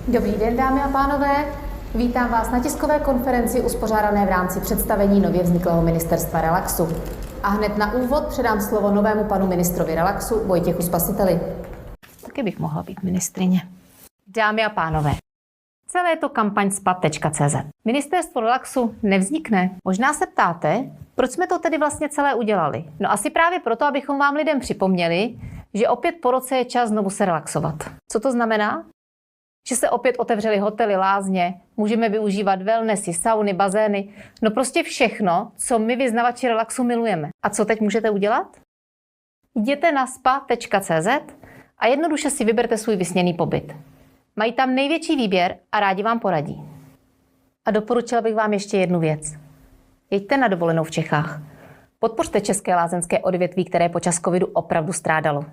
Dobrý den, dámy a pánové. Vítám vás na tiskové konferenci uspořádané v rámci představení nově vzniklého ministerstva relaxu. A hned na úvod předám slovo novému panu ministrovi relaxu Vojtěchu Spasiteli. Taky bych mohla být ministryně. Dámy a pánové, celé je to kampaň spat.cz. Ministerstvo relaxu nevznikne. Možná se ptáte, proč jsme to tedy vlastně celé udělali? No asi právě proto, abychom vám lidem připomněli, že opět po roce je čas znovu se relaxovat. Co to znamená? Že se opět otevřely hotely, lázně, můžeme využívat wellnessy, sauny, bazény, no prostě všechno, co my vyznavači relaxu milujeme. A co teď můžete udělat? Jděte na spa.cz a jednoduše si vyberte svůj vysněný pobyt. Mají tam největší výběr a rádi vám poradí. A doporučila bych vám ještě jednu věc. Jeďte na dovolenou v Čechách. Podpořte české lázeňské odvětví, které počas covidu opravdu strádalo.